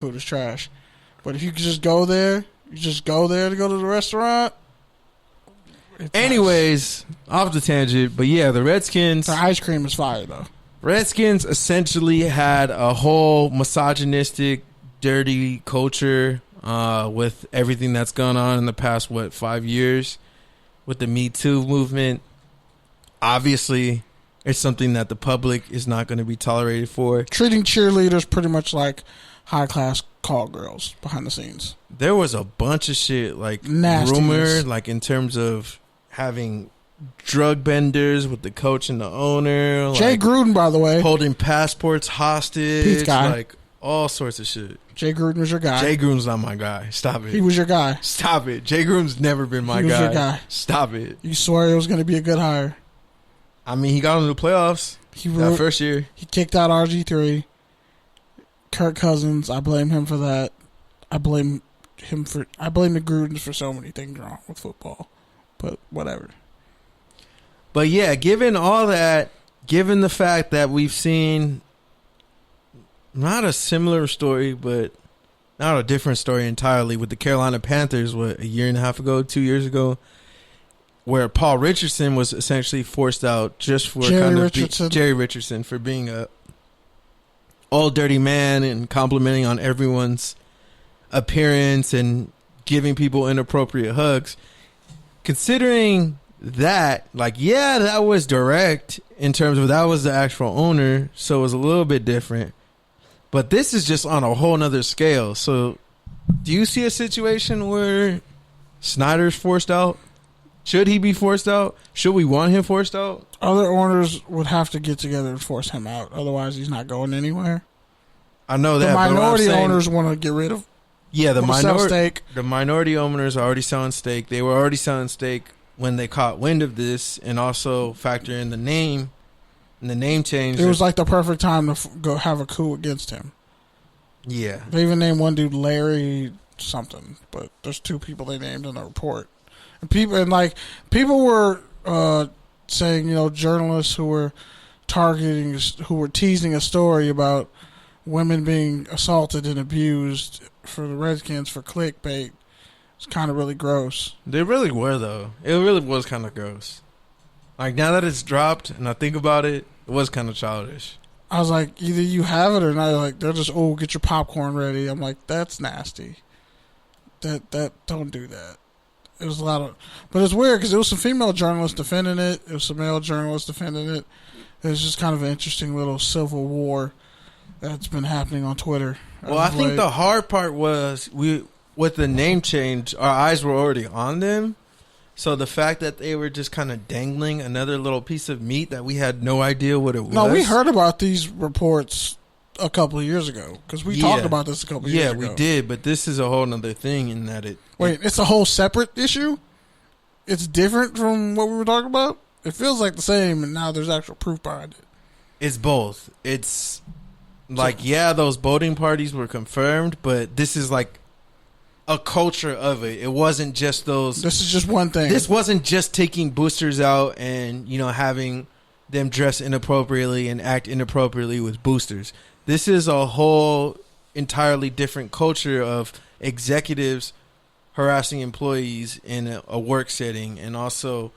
food is trash. But if you could just go there, to go to the restaurant. Anyways, off the tangent, but yeah, the Redskins. The ice cream is fire though. Redskins essentially had a whole misogynistic, dirty culture with everything that's gone on in the past 5 years with the Me Too movement. Obviously, it's something that the public is not going to be tolerated for. Treating cheerleaders pretty much like high-class call girls behind the scenes. There was a bunch of shit, like Nastiness. rumor, like in terms of having drug benders with the coach and the owner. Jay like Gruden, by the way. holding passports hostage. Pete's guy. Like all sorts of shit. Jay Gruden was your guy. Jay Gruden's not my guy. Stop it. He was your guy. Stop it. Jay Gruden's never been my guy. He was your guy. Stop it. You swear it was going to be a good hire. I mean, he got into the playoffs that first year. He kicked out RG3. Kirk Cousins, I blame him for that. I blame the Grudens for so many things wrong with football. But whatever. But yeah, given all that, given the fact that we've seen not a similar story, but not a different story entirely with the Carolina Panthers, a year and a half ago, 2 years ago, where Paul Richardson was essentially forced out just for Jerry Richardson for being a all dirty man and complimenting on everyone's appearance and giving people inappropriate hugs. Considering that, like, yeah, that was direct in terms of that was the actual owner, so it was a little bit different. But this is just on a whole nother scale. So do you see a situation where Snyder's forced out? Should he be forced out? Should we want him forced out? Other owners would have to get together and force him out. Otherwise, he's not going anywhere. I know that. The minority owners want to get rid of. Yeah, the minority owners are already selling steak. They were already selling steak when they caught wind of this, and also factor in the name and the name change. It was like the perfect time to go have a coup against him. Yeah, they even named one dude Larry something, but there's two people they named in the report. And people were saying, journalists who were teasing a story about women being assaulted and abused for the Redskins for clickbait. It's kind of really gross. They really were, though. It really was kind of gross. Like, now that it's dropped and I think about it, it was kind of childish. I was like, either you have it or not. Like, they're just, get your popcorn ready. I'm like, that's nasty. Don't do that. It was a lot of, but it's weird because it was some female journalists defending it. It was some male journalists defending it. It was just kind of an interesting little civil war that's been happening on Twitter. Well, I think the hard part was with the name change, our eyes were already on them. So the fact that they were just kind of dangling another little piece of meat that we had no idea what it was. No, we heard about these reports a couple of years ago because we talked about this a couple of years ago. Yeah, we did, but this is a whole other thing in that it's a whole separate issue? It's different from what we were talking about? It feels like the same, and now there's actual proof behind it. It's both. It's like, those boating parties were confirmed, but this is like a culture of it. It wasn't just those. This is just one thing. This wasn't just taking boosters out and, having them dress inappropriately and act inappropriately with boosters. This is a whole entirely different culture of executives harassing employees in a work setting and also,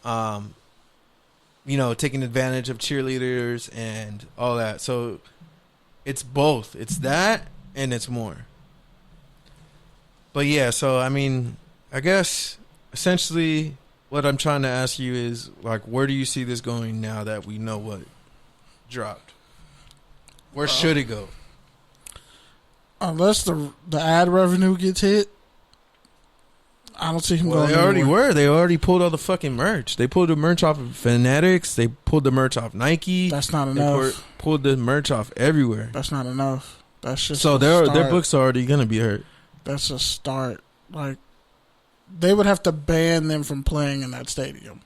taking advantage of cheerleaders and all that. So it's both. It's that and it's more. But yeah, so I mean, I guess essentially what I'm trying to ask you is, like, where do you see this going now that we know what dropped? Where should it go? Unless the ad revenue gets hit, I don't see him going They already were. They already pulled all the fucking merch. They pulled the merch off of Fanatics. They pulled the merch off Nike. That's not enough. They pulled the merch off everywhere. That's not enough. That's just so their books are already gonna be hurt. That's a start. Like, they would have to ban them from playing in that stadium.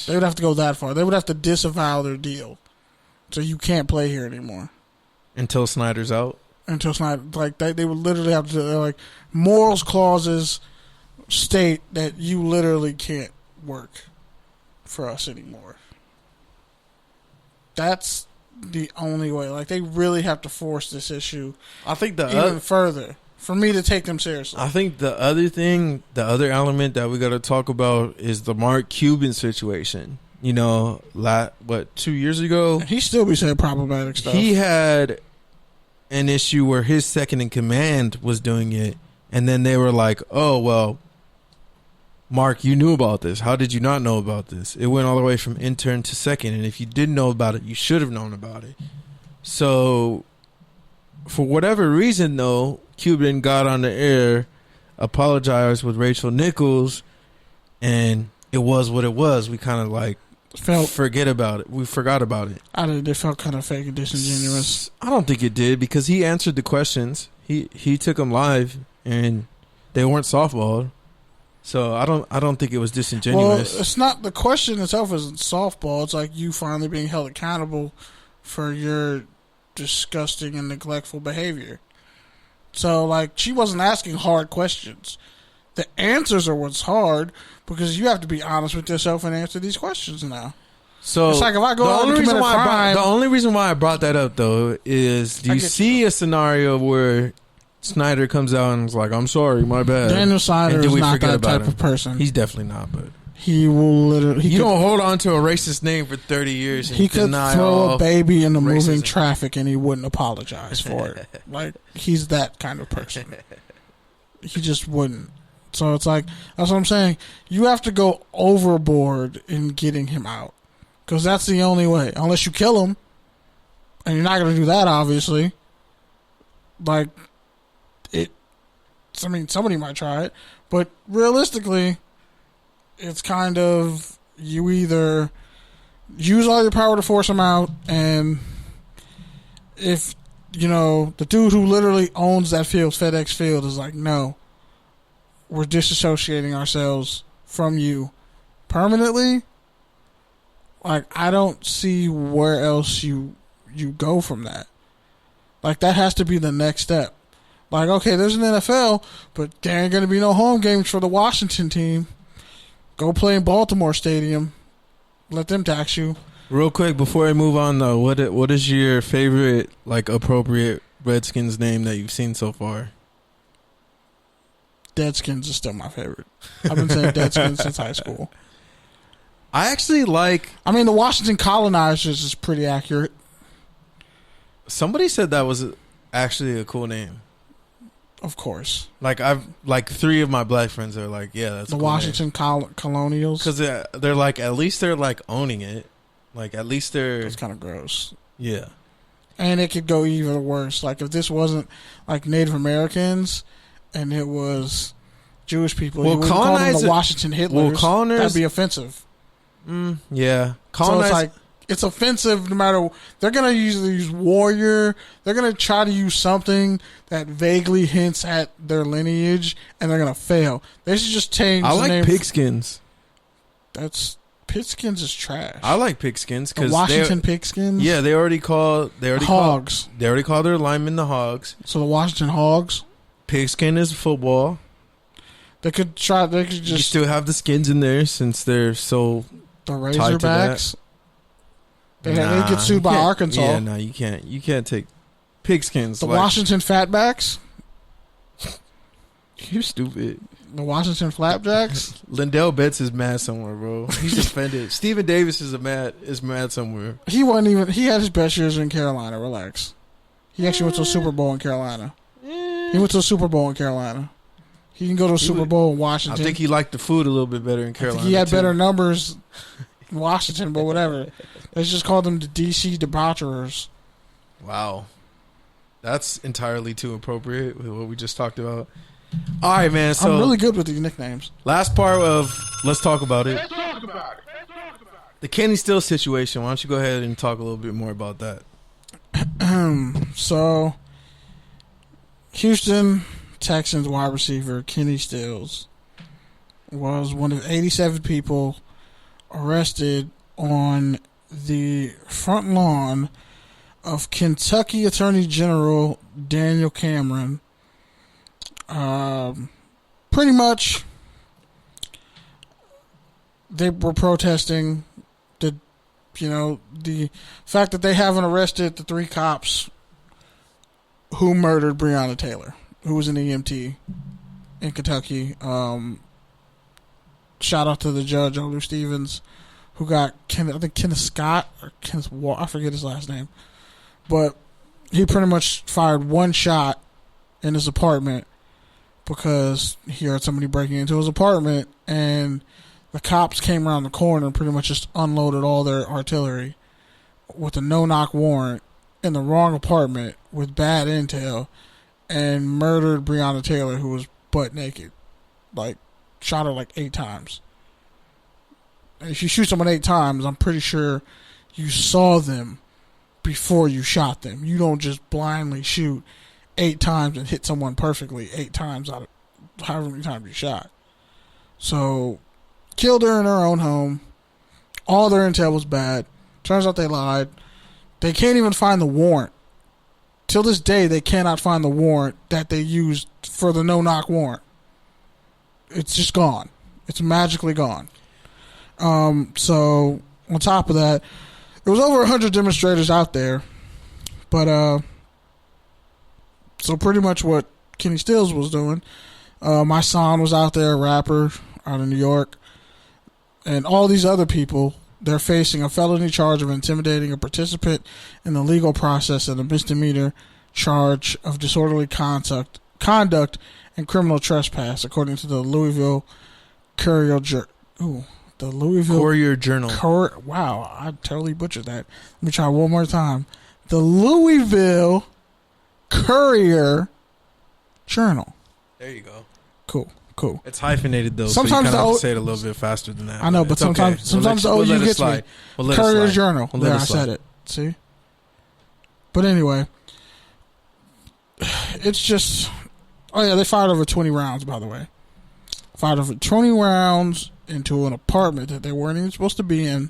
They would have to go that far. They would have to disavow their deal, so you can't play here anymore until Snyder's out. Until Snyder, like they would literally have to. Like, morals clauses state that you literally can't work for us anymore. That's the only way. Like, they really have to force this issue I think even further for me to take them seriously. I think the other element that we got to talk about is the Mark Cuban situation. You know, 2 years ago, He still be saying problematic stuff. he had an issue where his second in command was doing it, and then they were like, "Oh well, Mark, you knew about this. How did you not know about this?" It went all the way from intern to second, and if you didn't know about it, you should have known about it. So, for whatever reason, though, Cuban got on the air, apologized with Rachel Nichols, and it was what it was. We kind of like forget about it. We forgot about it. It felt kind of fake and disingenuous. I don't think it did because he answered the questions. He took them live, and they weren't softball. So I don't think it was disingenuous. Well, it's not, the question itself isn't softball. It's like you finally being held accountable for your disgusting and neglectful behavior. So, like, she wasn't asking hard questions. The answers are what's hard because you have to be honest with yourself and answer these questions now. So it's like if I go out and commit a crime. The only reason why I brought that up, though, is do you see a scenario where Snyder comes out and is like, "I'm sorry, my bad." Daniel Snyder is not that type of person. He's definitely not, but he will literally. You don't hold on to a racist name for 30 years. And he could throw a baby into moving racism. Traffic and he wouldn't apologize for it. Like, he's that kind of person. He just wouldn't. So it's like, that's what I'm saying. You have to go overboard in getting him out. Because that's the only way. Unless you kill him. And you're not going to do that, obviously. Like, somebody might try it. But realistically, it's kind of, you either use all your power to force him out, and if, the dude who literally owns that field, FedEx Field, is like, no, we're disassociating ourselves from you permanently. Like, I don't see where else you go from that. Like, that has to be the next step. Like, okay, there's an NFL, but there ain't going to be no home games for the Washington team. Go play in Baltimore Stadium. Let them tax you. Real quick, before I move on, though, what is your favorite, like, appropriate Redskins name that you've seen so far? Deadskins is still my favorite. I've been saying Deadskins since high school. I actually like... the Washington Colonizers is pretty accurate. Somebody said that was actually a cool name. Of course. Like 3 of my black friends are like, yeah, that's the cool Washington Colonials. Because they're like, at least they're like owning it. Like, at least they're... It's kind of gross. Yeah. And it could go even worse. Like, if this wasn't like Native Americans and it was Jewish people, you wouldn't call them the Washington Hitlers. That'd be offensive. Yeah. So it's like, it's offensive no matter. They're going to use warrior. They're going to try to use something that vaguely hints at their lineage, and they're going to fail. They should just change the name. Pigskins. Pigskins is trash. I like Pigskins because Washington Pigskins. Yeah, they already call Hogs. They already call their linemen the Hogs. So the Washington Hogs. Pigskin is football. They could try. They could just. You still have the skins in there since they're so. The Razorbacks. They get sued by Arkansas. Yeah, no, you can't. You can't take Pigskins. The Washington Fatbacks. You're stupid. The Washington Flapjacks. Lindell Betts is mad somewhere, bro. He's offended. Stephen Davis is mad somewhere. He wasn't even. He had his best years in Carolina. Relax. He actually went to a Super Bowl in Carolina. He went to a Super Bowl in Carolina. He can go to a Super Bowl in Washington. I think he liked the food a little bit better in Carolina. He had better numbers in Washington, but whatever. They just called them the DC debaucherers. Wow. That's entirely too appropriate with what we just talked about. All right, man. So I'm really good with these nicknames. Last part of Let's Talk About It. The Kenny Still situation. Why don't you go ahead and talk a little bit more about that? So, Houston Texans wide receiver Kenny Stills was one of 87 people arrested on the front lawn of Kentucky Attorney General Daniel Cameron. Pretty much, they were protesting the the fact that they haven't arrested the 3 cops who murdered Breonna Taylor, who was an EMT in Kentucky. Shout out to the judge, Olu Stevens, who got Kenneth Scott or Kenneth Wall, I forget his last name, but he pretty much fired 1 shot in his apartment because he heard somebody breaking into his apartment, and the cops came around the corner and pretty much just unloaded all their artillery with a no-knock warrant in the wrong apartment with bad intel and murdered Breonna Taylor, who was butt naked. Like, shot her like 8 times. And if you shoot someone 8 times, I'm pretty sure you saw them before you shot them. You don't just blindly shoot 8 times and hit someone perfectly 8 times out of however many times you shot. So, killed her in her own home. All their intel was bad. Turns out they lied. They can't even find the warrant. Till this day, they cannot find the warrant that they used for the no-knock warrant. It's just gone. It's magically gone. So, on top of that, there was over 100 demonstrators out there. But, so pretty much what Kenny Stills was doing. My son was out there, a rapper out of New York. And all these other people, they're facing a felony charge of intimidating a participant in the legal process and a misdemeanor charge of disorderly conduct and criminal trespass, according to the Louisville Courier Journal. Wow, I totally butchered that. Let me try one more time. The Louisville Courier Journal. There you go. Cool. It's hyphenated though, sometimes so you have to say it a little bit faster than that. I know, but sometimes the OU gets me. Courier Journal. There, I said it. See? But anyway, it's just... Oh, yeah, they fired over 20 rounds, by the way. Fired over 20 rounds into an apartment that they weren't even supposed to be in,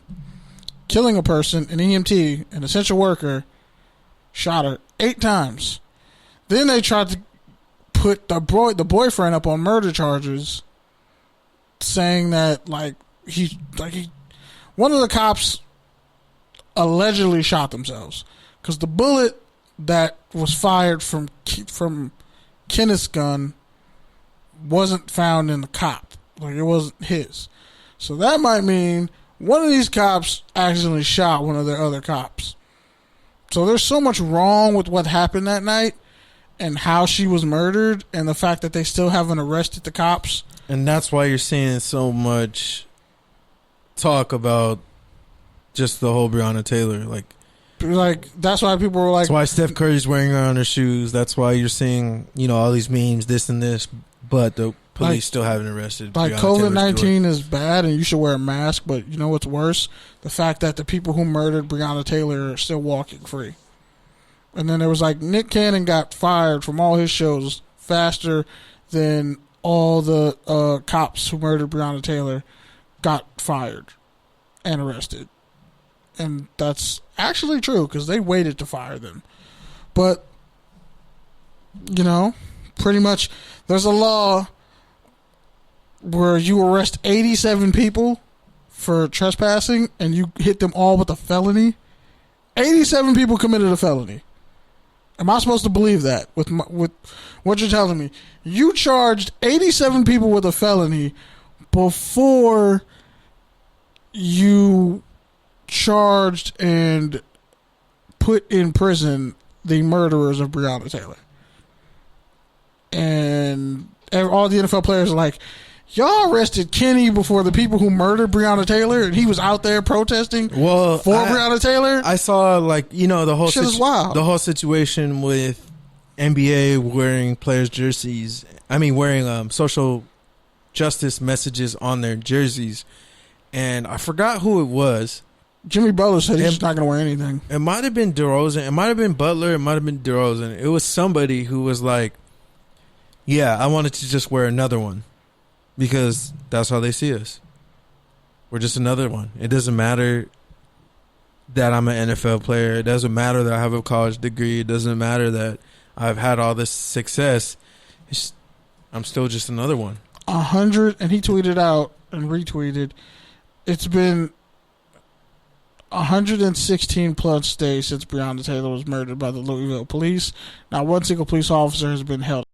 killing a person, an EMT, an essential worker, shot her 8 times. Then they tried to put the boyfriend up on murder charges, saying that one of the cops allegedly shot themselves because the bullet that was fired from Kenneth's gun wasn't found in the cop. Like, it wasn't his. So that might mean one of these cops accidentally shot one of their other cops. So there's so much wrong with what happened that night and how she was murdered and the fact that they still haven't arrested the cops. And that's why you're seeing so much talk about just the whole Breonna Taylor. Like, that's why people were like... That's why Steph Curry's wearing her on her shoes. That's why you're seeing, all these memes, this and this, but the police still haven't arrested. Like, COVID-19 is bad and you should wear a mask, but you know what's worse? The fact that the people who murdered Breonna Taylor are still walking free. And then there was Nick Cannon got fired from all his shows faster than all the cops who murdered Breonna Taylor got fired and arrested. And that's actually true because they waited to fire them. But, pretty much there's a law where you arrest 87 people for trespassing and you hit them all with a felony. 87 people committed a felony. Am I supposed to believe that with what you're telling me? You charged 87 people with a felony before you charged and put in prison the murderers of Breonna Taylor. And all the NFL players are like, y'all arrested Kenny before the people who murdered Breonna Taylor, and he was out there protesting for Breonna Taylor. I saw the whole shit is wild. The whole situation with NBA wearing players' jerseys. I mean, wearing social justice messages on their jerseys, and I forgot who it was. Jimmy Butler said he's not going to wear anything. It might have been DeRozan. It might have been Butler. It might have been DeRozan. It was somebody who was like, "Yeah, I wanted to just wear another one." Because that's how they see us. We're just another one. It doesn't matter that I'm an NFL player. It doesn't matter that I have a college degree. It doesn't matter that I've had all this success. I'm still just another one. 100, and he tweeted out and retweeted, it's been 116 plus days since Breonna Taylor was murdered by the Louisville police. Not one single police officer has been held